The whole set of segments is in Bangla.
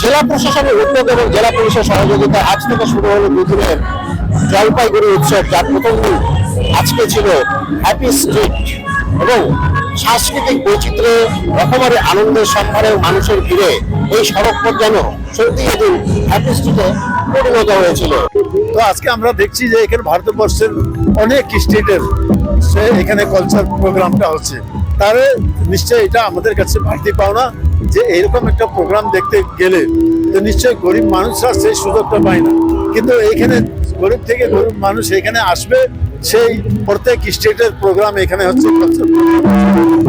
জেলা প্রশাসনের উদ্যোগ এবং জেলা পুলিশের সহযোগিতায় আজ থেকে শুরু হলো দুদিনের জলপাইগুড়ি উৎসব, যার প্রথম দিন আজকে ছিল হ্যাপি স্ট্রিট এবং সাংস্কৃতিক বৈচিত্র্যে রকমারি আনন্দের সম্ভারে মানুষের ভিড়ে এই সড়ক পথ যেন সত্যি এদিন হ্যাপি স্ট্রিটে পরিণত হয়েছিল। তো আজকে আমরা দেখছি যে এখানে ভারতবর্ষের অনেক স্টেটের এখানে কালচার প্রোগ্রামটা হচ্ছে, তাহলে নিশ্চয়ই এটা আমাদের কাছে বাড়তি পাওনা যে এরকম একটা প্রোগ্রাম দেখতে গেলে তো নিশ্চয়ই গরিব মানুষরা সেই সুযোগটা পায় না, কিন্তু এইখানে গরিব থেকে গরিব মানুষ এখানে আসবে, সেই প্রত্যেক স্টেটের প্রোগ্রাম এখানে হচ্ছে,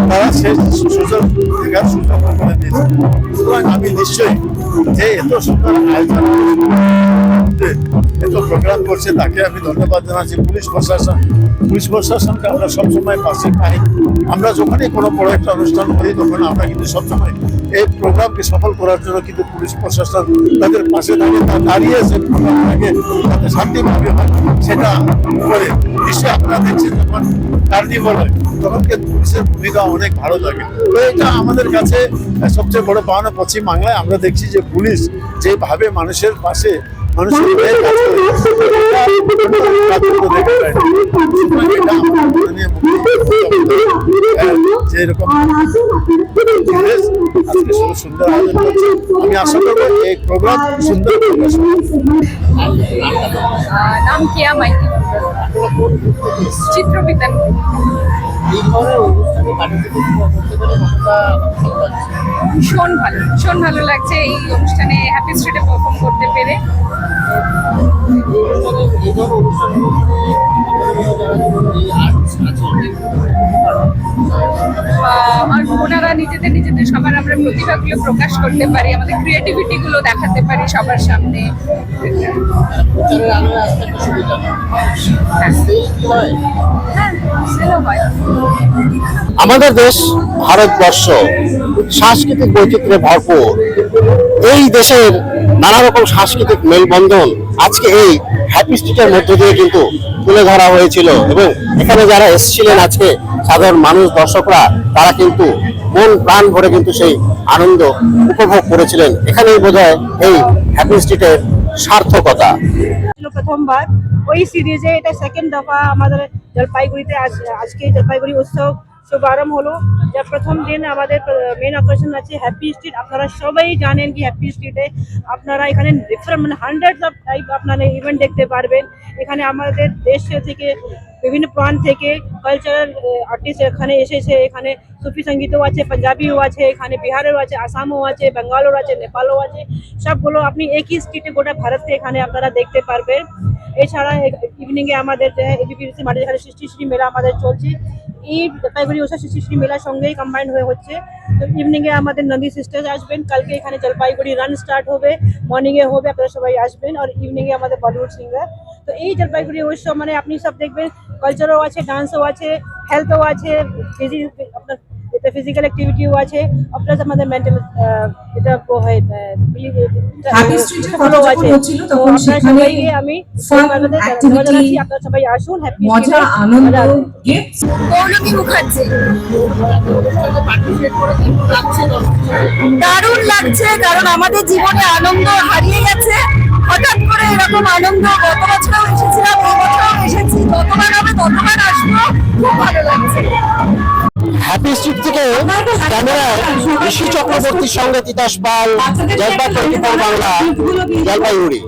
তারা সেই সুযোগ দেখার সুযোগ করে দিয়েছে। সুতরাং আমি নিশ্চয়ই যে এত সুন্দর আয়োজন এত প্রোগ্রাম করছে তাকে আমি ধন্যবাদ জানাচ্ছি। পুলিশ প্রশাসনকে আমরা সবসময় পাশে পাই। আমরা যখনই কোনো বড় একটা অনুষ্ঠান করি তখন আমরা কিন্তু সবসময় এই প্রোগ্রামকে সফল করার জন্য কিন্তু পুলিশ প্রশাসন তাদের পাশে দাঁড়িয়ে যে প্রোগ্রামটাকে যাতে শান্তিভাবে হয় সেটা করে। নিশ্চয়ই আপনারা দেখছেন যখন কার্নিভাল হয় তখন কিন্তু পুলিশের ভূমিকা অনেক ভালো থাকে। তো এটা আমাদের কাছে সবচেয়ে বড় পাওনা। পশ্চিম বাংলায় আমরা দেখছি যে পুলিশ যেভাবে মানুষের পাশে মানুষের যেরকম সুন্দর আয়োজন করছে, আমি আশা করবো এই প্রোগ্রাম সুন্দর। নাম কেয়া মাইতি, চিত্রবিতান। ভীষণ ভালো লাগছে এই অনুষ্ঠানে হ্যাপি স্ট্রিটে পারফর্ম করতে পেরে। আর ওনারা নিজেদের সবার আমরা প্রতিভাগুলো প্রকাশ করতে পারি, আমাদের ক্রিয়েটিভিটি গুলো দেখাতে পারি সবার সামনে। আমাদের দেশ ভারতবর্ষ সাংস্কৃতিক বৈচিত্র্যে ভরপুর। এই দেশের নানা রকম সাংস্কৃতিক মেলবন্ধন আজকে এই হ্যাপি স্ট্রিটের মধ্য দিয়ে কিন্তু তুলে ধরা হয়েছিল এবং এখানে যারা এসেছিলেন আজকে সাধারণ মানুষ দর্শকরা, তারা কিন্তু মন প্রাণ ভরে কিন্তু সেই আনন্দ উপভোগ করেছিলেন। এখানেই বোধহয় এই হ্যাপি স্ট্রিটের সার্থকতা। প্রথমবার ওই সিরিজে এটা সেকেন্ড দফা আমাদের জলপাইগুড়িতে আজকে জলপাইগুড়ি উৎসব শুভারম্ভ হলো। যার প্রথম দিন আমাদের মেন আকর্ষণ আছে হ্যাপি স্ট্রিট। আপনারা সবাই জানেন কি হ্যাপি স্ট্রিটে আপনারা এখানে ডিফারেন্ট হান্ড্রেডস অফ টাইপ আপনারা ইভেন্ট দেখতে পারবেন। এখানে আমাদের দেশ থেকে বিভিন্ন প্রান্ত থেকে কালচারাল আর্টিস্ট এখানে এসেছে। এখানে সুফি সঙ্গীতও আছে, পাঞ্জাবিও আছে, এখানে বিহারেরও আছে, আসামও আছে, বেঙ্গলেরও আছে, নেপালও আছে। সবগুলো আপনি একই স্ট্রিটে গোটা ভারতকে এখানে আপনারা দেখতে পারবেন। এছাড়া ইভিনিংয়ে আমাদের এবিপিসি মাঠে যেখানে সৃষ্টি মেলা আমাদের চলছে, এই জলপাইগুড়ি উৎসব সৃষ্টি মেলার সঙ্গেই কম্বাইন্ড হয়ে হচ্ছে। তো ইভিনিংয়ে আমাদের নন্দী সিস্টার্স আসবেন, কালকে এখানে জলপাইগুড়ি রান স্টার্ট হবে, মর্নিংয়ে হবে, আপনারা সবাই আসবেন। আর ইভিনিংয়ে আমাদের বলিউড সিঙ্গার। তো এই জলপাইগুড়ি উৎসব মানে আপনি সব দেখবেন, কালচারও আছে, ডান্সও আছে, হেলথও আছে, আপনার এটা ফিজিক্যাল অ্যাক্টিভিটিও আছে, প্লাস আমাদের মেন্টাল এটা হয় ভালো আছে। তো আপনারা সবাইকে আমি জানাচ্ছি আপনারা সবাই আসুন হ্যাপি মজা আনন্দ গিফট। পৌলমী মুখার্জি, দারুণ লাগছে কারণ আমাদের জীবনে আনন্দ হারিয়ে গেছে। হঠাৎ করে এরকম আনন্দ গত বছরও এসেছিলাম, এই বছরও এসেছি, যতবার হবে ততবার আসবো, খুব ভালো লাগছে। হ্যাপি স্ট্রিট থেকে ক্যামেরায় ঋষি চক্রবর্তীর সঙ্গে তিতাস পাল, জলপাইগুড়ি বাংলা, জলপাইগুড়ি।